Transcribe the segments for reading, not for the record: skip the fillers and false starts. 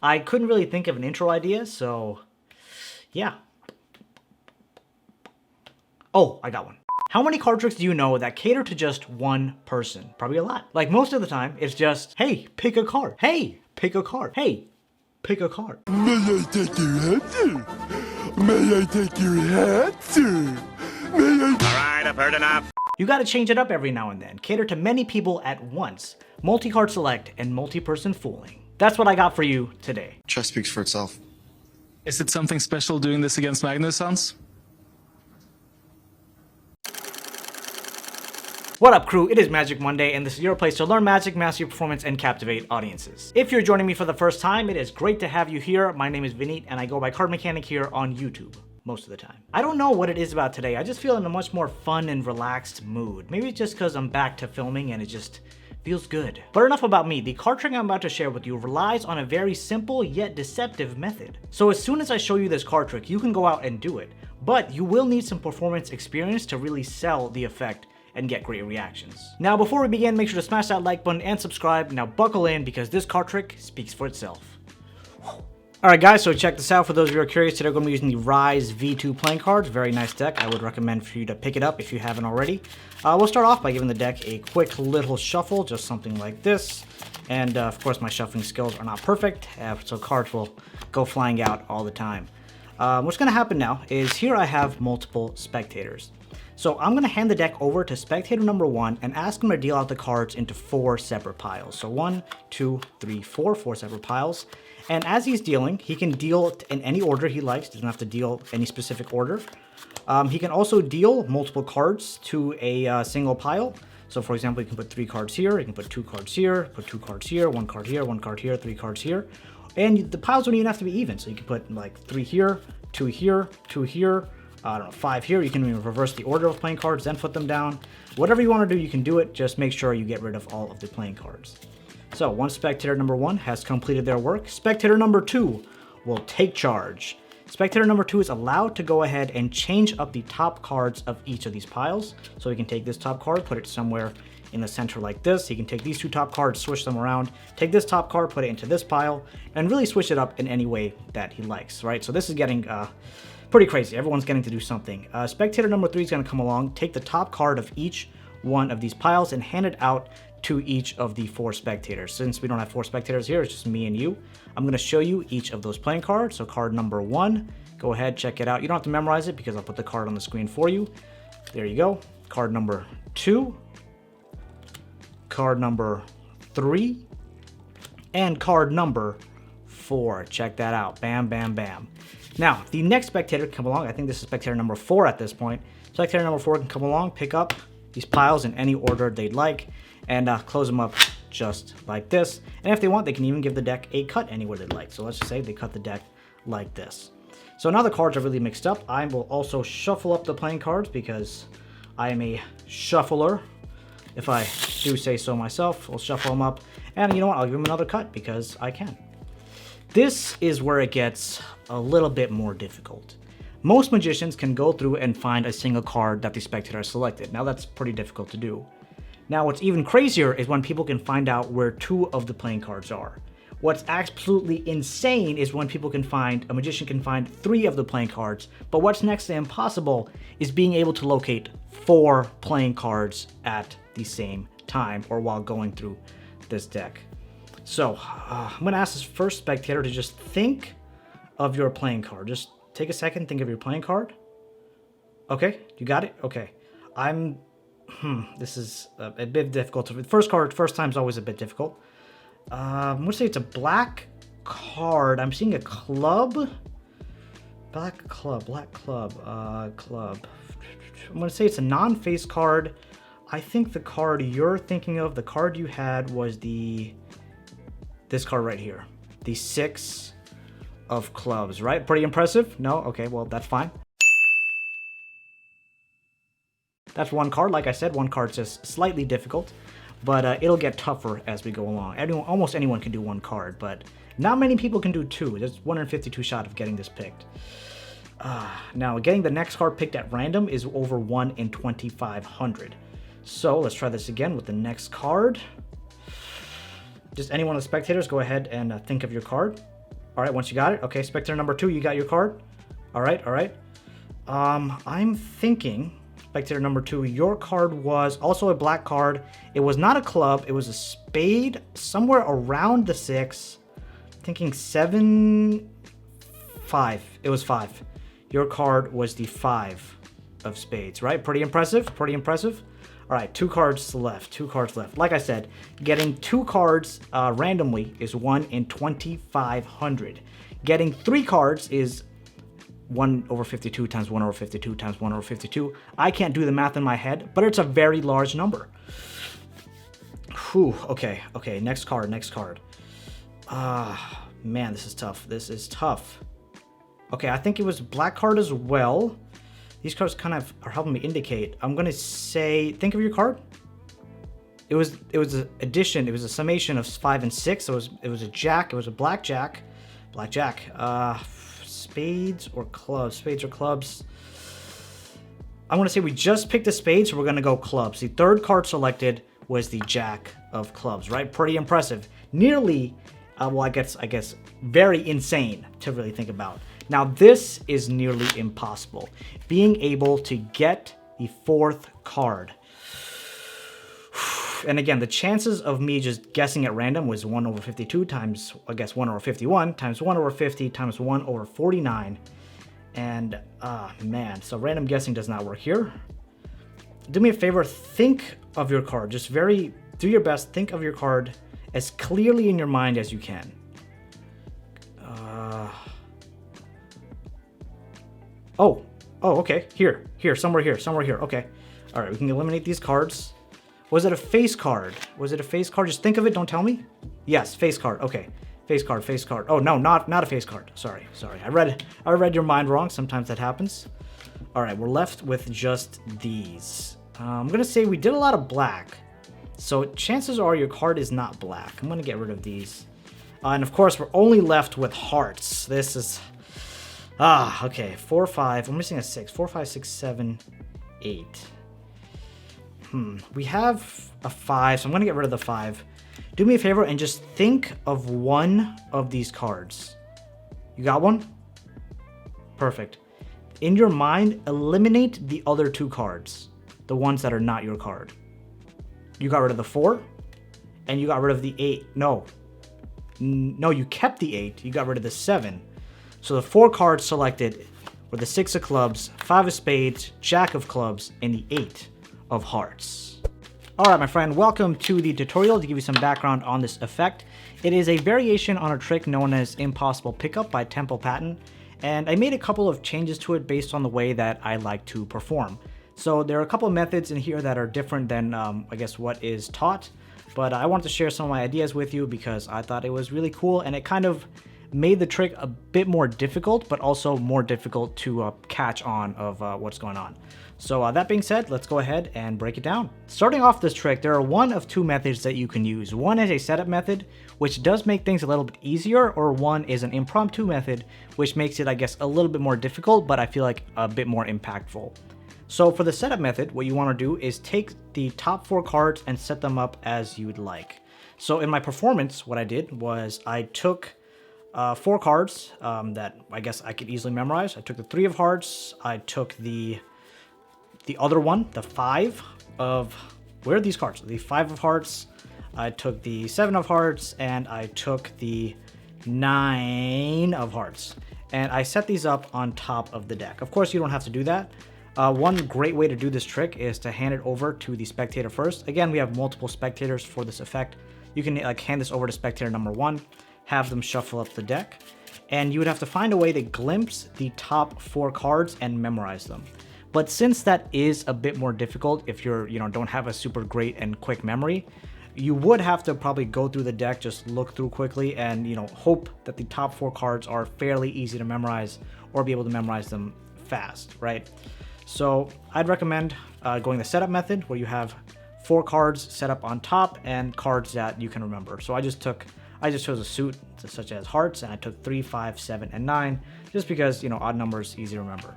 I couldn't really think of an intro idea, so yeah. Oh, I got one. How many card tricks do you know that cater to just one person? Probably a lot. Like most of the time, it's just, hey, pick a card. Hey, pick a card. Hey, pick a card. May I take your answer? May I take your answer? May I... Alright, I've heard enough. You gotta change it up every now and then. Cater to many people at once. Multi-card select and multi-person fooling. That's what I got for you today. Chess speaks for itself. Is it something special doing this against Magnus, Hans? What up, crew? It is Magic Monday, and this is your place to learn Magic, master your performance, and captivate audiences. If you're joining me for the first time, it is great to have you here. My name is Vineet, and I go by CardMechanic here on YouTube. Most of the time. I don't know what it is about today. I just feel in a much more fun and relaxed mood. Maybe it's just because I'm back to filming and it just feels good. But enough about me. The card trick I'm about to share with you relies on a very simple yet deceptive method. So as soon as I show you this card trick, you can go out and do it. But you will need some performance experience to really sell the effect and get great reactions. Now before we begin, make sure to smash that like button and subscribe. Now buckle in because this card trick speaks for itself. Alright guys, so check this out. For those of you who are curious, today we're going to be using the Rise V2 playing cards. Very nice deck. I would recommend for you to pick it up if you haven't already. We'll start off by giving the deck a quick little shuffle, just something like this. And of course my shuffling skills are not perfect, so cards will go flying out all the time. What's going to happen now is here I have multiple spectators. So I'm going to hand the deck over to spectator number 1 and ask him to deal out the cards into 4 separate piles. So 1, 2, 3, 4 separate piles. And as he's dealing, he can deal in any order he likes. Doesn't have to deal any specific order. He can also deal multiple cards to a single pile. So for example, you can put 3 cards here, you can put 2 cards here, put 2 cards here, 1 card here, 1 card here, 3 cards here. And the piles don't even have to be even. So you can put like 3 here, 2 here, 2 here, I don't know, 5 here. You can even reverse the order of playing cards, then put them down. Whatever you want to do, you can do it. Just make sure you get rid of all of the playing cards. So once spectator number 1 has completed their work, spectator number 2 will take charge. Spectator number 2 is allowed to go ahead and change up the top cards of each of these piles. So he can take this top card, put it somewhere in the center like this. He can take these 2 top cards, switch them around, take this top card, put it into this pile, and really switch it up in any way that he likes, right? So this is getting pretty crazy. Everyone's getting to do something. Spectator number 3 is going to come along, take the top card of each one of these piles and hand it out to each of the 4 spectators. Since we don't have 4 spectators here, it's just me and you. I'm going to show you each of those playing cards. So card number 1, go ahead, check it out. You don't have to memorize it because I'll put the card on the screen for you. There you go. Card number 2, card number 3, and card number 4. Check that out. Bam, bam, bam. Now, the next spectator can come along. I think this is spectator number 4 at this point. Spectator number 4 can come along, pick up these piles in any order they'd like, and close them up just like this. And if they want, they can even give the deck a cut anywhere they'd like. So let's just say they cut the deck like this. So now the cards are really mixed up. I will also shuffle up the playing cards because I am a shuffler. If I do say so myself, I'll shuffle them up. And you know what? I'll give them another cut because I can. This is where it gets a little bit more difficult. Most magicians can go through and find a single card that the spectator has selected. Now that's pretty difficult to do. Now what's even crazier is when people can find out where 2 of the playing cards are. What's absolutely insane is when a magician can find 3 of the playing cards, but what's next to impossible is being able to locate 4 playing cards at the same time or while going through this deck. So I'm gonna ask this first spectator to just think of your playing card. Just take a second, think of your playing card. Okay, you got it? Okay. This is a bit difficult. First time is always a bit difficult. I'm gonna say it's a black card. I'm seeing a club. Black club. Club. I'm gonna say it's a non-face card. I think the card you're thinking of, the card you had was this card right here. The 6 of clubs, right? Pretty impressive? No? Okay, well, that's fine. That's one card. Like I said, one card's just slightly difficult, but it'll get tougher as we go along. Almost anyone can do 1 card, but not many people can do 2. There's 1 in 52 shot of getting this picked. Now, getting the next card picked at random is over 1 in 2,500. So let's try this again with the next card. Just any one of the spectators, go ahead and think of your card. All right, once you got it. Okay, spectator number 2, you got your card. All right, all right. I'm thinking, spectator number 2, your card was also a black card. It was not a club. It was a spade somewhere around the 6. Thinking 7, 5. It was 5. Your card was the 5 of spades, right? Pretty impressive, pretty impressive. All right, 2 cards left, 2 cards left. Like I said, getting 2 cards randomly is 1 in 2,500. Getting 3 cards is 1 over 52 times 1 over 52 times 1 over 52. I can't do the math in my head, but it's a very large number. Whew, okay, okay, next card, next card. Man, this is tough, this is tough. Okay, I think it was black card as well. These cards kind of are helping me indicate. I'm gonna say, think of your card. It was an addition. It was a summation of 5 and 6. It was a jack. It was a black jack. Black jack. Spades or clubs. Spades or clubs. I'm gonna say we just picked a spade, so we're gonna go clubs. The 3rd card selected was the jack of clubs. Right? Pretty impressive. Nearly. Well, I guess very insane to really think about. Now, this is nearly impossible. Being able to get the 4th card. And again, the chances of me just guessing at random was 1 over 52 times, I guess, 1 over 51 times 1 over 50 times 1 over 49. And, man, so random guessing does not work here. Do me a favor, think of your card. Just do your best, think of your card as clearly in your mind as you can. Oh, okay. Here, somewhere here. Okay. All right, we can eliminate these cards. Was it a face card? Was it a face card? Just think of it. Don't tell me. Yes, face card. Okay, face card. Oh no, not a face card. Sorry. I read your mind wrong. Sometimes that happens. All right, we're left with just these. I'm gonna say we did a lot of black, so chances are your card is not black. I'm gonna get rid of these, and of course we're only left with hearts. This is. Okay, 4, 5, we're missing a 6, 4, 5, 6, 7, 8. We have a 5, so I'm gonna get rid of the 5. Do me a favor and just think of one of these cards. You got one? Perfect. In your mind, eliminate the other 2 cards, the ones that are not your card. You got rid of the 4, and you got rid of the 8. No, you kept the 8, you got rid of the 7. So the 4 cards selected were the 6 of clubs, 5 of spades, jack of clubs, and the 8 of hearts. All right, my friend, welcome to the tutorial to give you some background on this effect. It is a variation on a trick known as Impossible Pickup by Temple Patent, and I made a couple of changes to it based on the way that I like to perform. So there are a couple of methods in here that are different than, I guess, what is taught, but I wanted to share some of my ideas with you because I thought it was really cool, and it kind of made the trick a bit more difficult, but also more difficult to catch on of what's going on. So that being said, let's go ahead and break it down. Starting off this trick, there are one of 2 methods that you can use. One is a setup method, which does make things a little bit easier, or one is an impromptu method, which makes it, I guess, a little bit more difficult, but I feel like a bit more impactful. So for the setup method, what you want to do is take the top 4 cards and set them up as you'd like. So in my performance, what I did was I took 4 cards that I guess I could easily memorize. I took the 3 of hearts. I took the other one, the 5 of, where are these cards? The 5 of hearts. I took the 7 of hearts, and I took the 9 of hearts. And I set these up on top of the deck. Of course, you don't have to do that. One great way to do this trick is to hand it over to the spectator first. Again, we have multiple spectators for this effect. You can hand this over to spectator number 1. Have them shuffle up the deck, and you would have to find a way to glimpse the top 4 cards and memorize them. But since that is a bit more difficult if you're, don't have a super great and quick memory, you would have to probably go through the deck, just look through quickly, and hope that the top 4 cards are fairly easy to memorize or be able to memorize them fast, right? So I'd recommend going the setup method, where you have 4 cards set up on top and cards that you can remember. So I just chose a suit such as hearts, and I took 3, 5, 7, and 9, just because, odd numbers, easy to remember.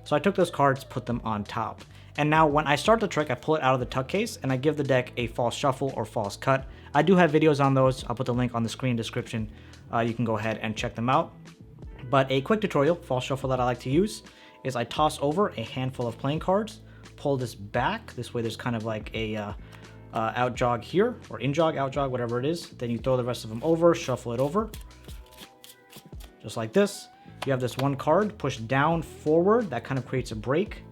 So I took those cards, put them on top. And now when I start the trick, I pull it out of the tuck case, and I give the deck a false shuffle or false cut. I do have videos on those. I'll put the link on the screen description you can go ahead and check them out. But a quick tutorial, false shuffle that I like to use, is I toss over a handful of playing cards, pull this back. This way there's kind of like a out jog here, or in jog, out jog, whatever it is. Then you throw the rest of them over, shuffle it over, just like this. You have this one card, push down, forward, that kind of creates a break.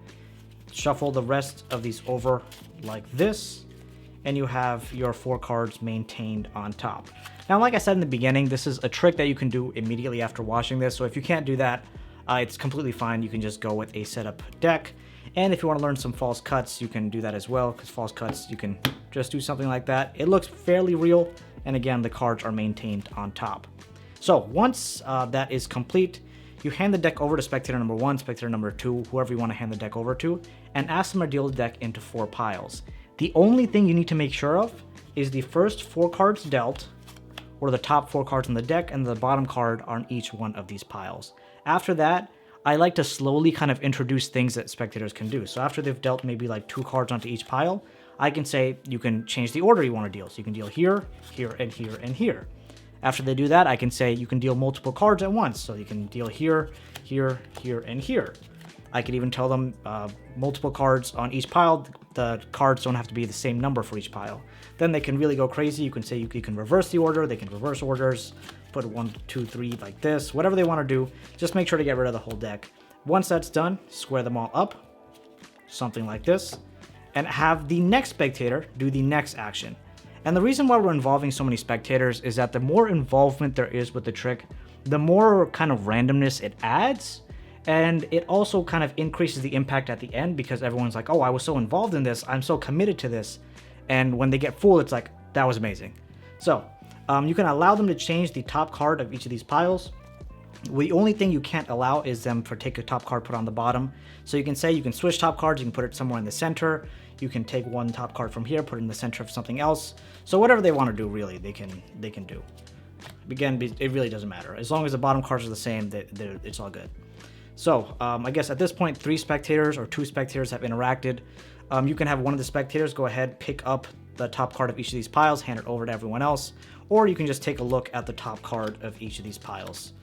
Shuffle the rest of these over like this, and you have your 4 cards maintained on top. Now, like I said in the beginning, this is a trick that you can do immediately after washing this, so if you can't do that, it's completely fine. You can just go with a setup deck. And if you want to learn some false cuts, you can do that as well, because false cuts, you can just do something like that. It looks fairly real, and again, the cards are maintained on top. So once that is complete, you hand the deck over to spectator number 1, spectator number 2, whoever you want to hand the deck over to, and ask them to deal the deck into 4 piles. The only thing you need to make sure of is the first 4 cards dealt, or the top 4 cards on the deck, and the bottom card on each one of these piles. After that, I like to slowly kind of introduce things that spectators can do. So after they've dealt maybe like 2 cards onto each pile, I can say you can change the order you want to deal. So you can deal here, here, and here, and here. After they do that, I can say you can deal multiple cards at once. So you can deal here, here, here, and here. I could even tell them multiple cards on each pile. The cards don't have to be the same number for each pile. Then they can really go crazy. You can say you can reverse the order. They can reverse orders, put 1, 2, 3 like this, whatever they want to do. Just make sure to get rid of the whole deck. Once that's done, square them all up, something like this, and have the next spectator do the next action. And the reason why we're involving so many spectators is that the more involvement there is with the trick, the more kind of randomness it adds. And it also kind of increases the impact at the end, because everyone's like, oh, I was so involved in this. I'm so committed to this. And when they get full, it's like, that was amazing. So you can allow them to change the top card of each of these piles. The only thing you can't allow is them for take a top card, put on the bottom. So you can say you can switch top cards. You can put it somewhere in the center. You can take one top card from here, put it in the center of something else. So whatever they want to do, really, they can do. Again, it really doesn't matter. As long as the bottom cards are the same, it's all good. So I guess at this point, 3 spectators or 2 spectators have interacted. You can have one of the spectators go ahead, pick up the top card of each of these piles, hand it over to everyone else, or you can just take a look at the top card of each of these piles.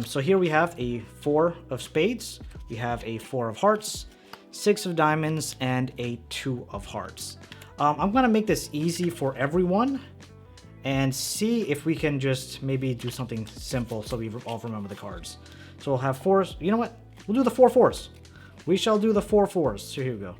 So here we have a 4 of spades, we have a 4 of hearts, 6 of diamonds, and a 2 of hearts. I'm going to make this easy for everyone and see if we can just maybe do something simple so we all remember the cards. So we'll have 4s. You know what? We'll do the 4 4s. We shall do the 4 4s. So here we go.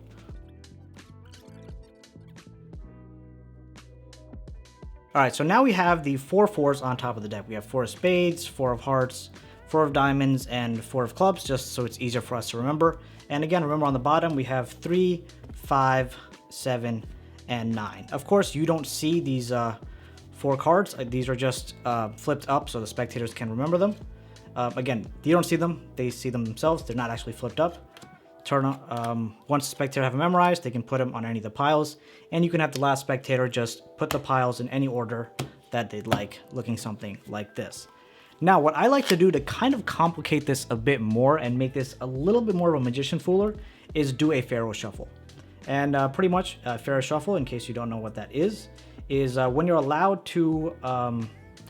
All right, so now we have the 4 4s on top of the deck. We have 4 of spades, 4 of hearts, 4 of diamonds, and 4 of clubs, just so it's easier for us to remember. And again, remember on the bottom, we have 3, 5, 7, and 9. Of course, you don't see these 4 cards. These are just flipped up so the spectators can remember them. Again, you don't see them. They see them themselves. They're not actually flipped up. Once the spectator have them memorized, they can put them on any of the piles, and you can have the last spectator just put the piles in any order that they'd like, looking something like this. Now, what I like to do to kind of complicate this a bit more and make this a little bit more of a magician fooler is do a pharaoh shuffle. And pretty much pharaoh shuffle, in case you don't know what that is when you're allowed to,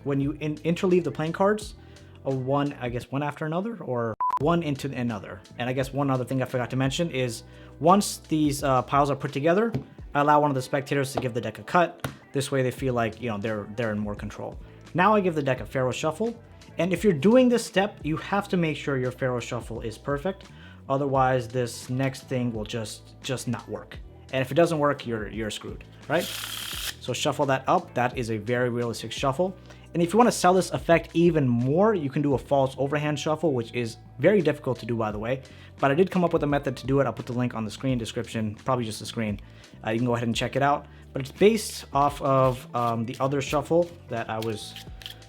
when you interleave the playing cards, one after another, or one into another. And I guess one other thing I forgot to mention is once these piles are put together, I allow one of the spectators to give the deck a cut. This way they feel like, they're in more control. Now I give the deck a pharaoh shuffle. And if you're doing this step, you have to make sure your pharaoh shuffle is perfect. Otherwise, this next thing will just not work. And if it doesn't work, you're screwed, right? So shuffle that up. That is a very realistic shuffle. And if you want to sell this effect even more, you can do a false overhand shuffle, which is very difficult to do, by the way. But I did come up with a method to do it. I'll put the link on the screen description, probably just the screen. You can go ahead and check it out. But it's based off of the other shuffle that I was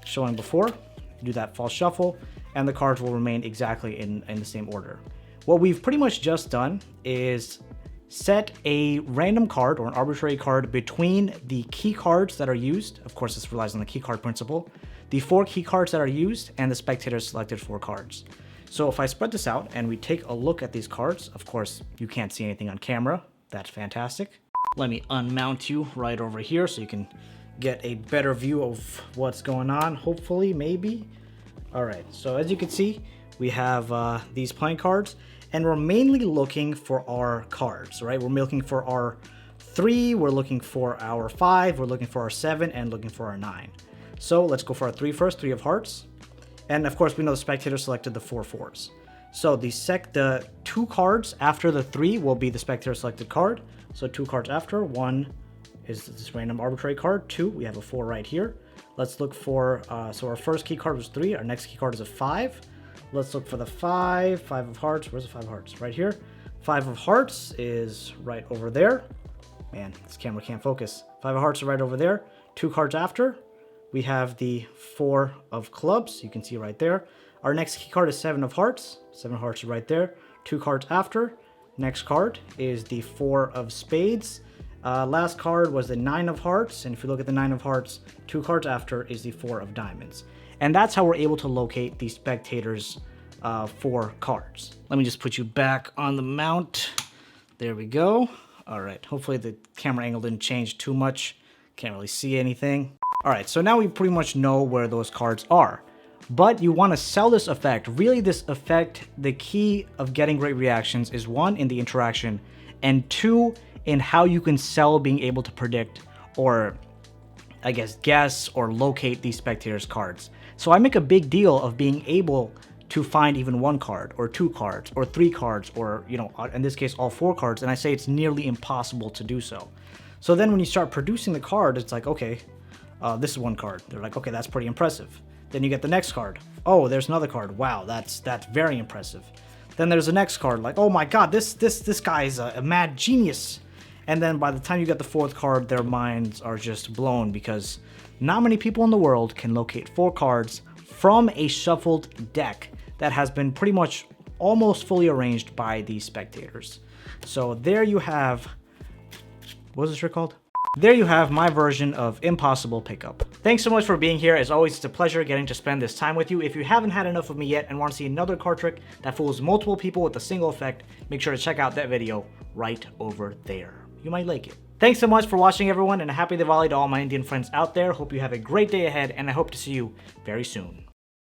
showing before. Do that false shuffle, and the cards will remain exactly in the same order. What we've pretty much just done is set a random card or an arbitrary card between the key cards that are used. Of course, this relies on the key card principle. The 4 key cards that are used and the spectator's selected 4 cards. So if I spread this out and we take a look at these cards, of course, you can't see anything on camera. That's fantastic. Let me unmount you right over here so you can get a better view of what's going on, hopefully, maybe. All right, so as you can see, we have these playing cards, and we're mainly looking for our cards, right? We're looking for our 3, we're looking for our 5, we're looking for our 7, and looking for our 9. So let's go for our 3 first, 3 of hearts. And of course, we know the spectator selected the 4 fours. So the 2 cards after the 3 will be the spectator selected card. So 2 cards after, 1 is this random arbitrary card, 2, we have a 4 right here. Let's look for, so our first key card was 3, our next key card is a 5. Let's look for the 5 of hearts, where's the 5 of hearts? Right here. 5 of hearts is right over there. Man, this camera can't focus. 5 of hearts are right over there. 2 cards after, we have the 4 of clubs, you can see right there. Our next key card is 7 of hearts. 7 of hearts is right there. 2 cards after, next card is the 4 of spades. Last card was the 9 of hearts, and if you look at the 9 of hearts, 2 cards after is the 4 of diamonds. And that's how we're able to locate the spectators' 4 cards. Let me just put you back on the mount. There we go. All right, hopefully the camera angle didn't change too much. Can't really see anything. All right, so now we pretty much know where those cards are. But you want to sell this effect. Really, this effect, the key of getting great reactions is 1, in the interaction, and 2, in how you can sell being able to predict or, I guess or locate these spectators' cards. So I make a big deal of being able to find even 1 card or 2 cards or 3 cards or, you know, in this case, all 4 cards. And I say it's nearly impossible to do so. So then when you start producing the card, it's like, okay, this is 1 card. They're like, okay, that's pretty impressive. Then you get the next card. Oh, there's another card. Wow, that's very impressive. Then there's the next card. Like, oh my God, this guy is a mad genius. And then by the time you get the 4th card, their minds are just blown because not many people in the world can locate 4 cards from a shuffled deck that has been pretty much almost fully arranged by the spectators. So there you have, what was this trick called? There you have my version of impossible pickup. Thanks so much for being here. As always, it's a pleasure getting to spend this time with you. If you haven't had enough of me yet and want to see another card trick that fools multiple people with a single effect, make sure to check out that video right over there. You might like it. Thanks so much for watching, everyone, and a happy Diwali to all my Indian friends out there. Hope you have a great day ahead, and I hope to see you very soon.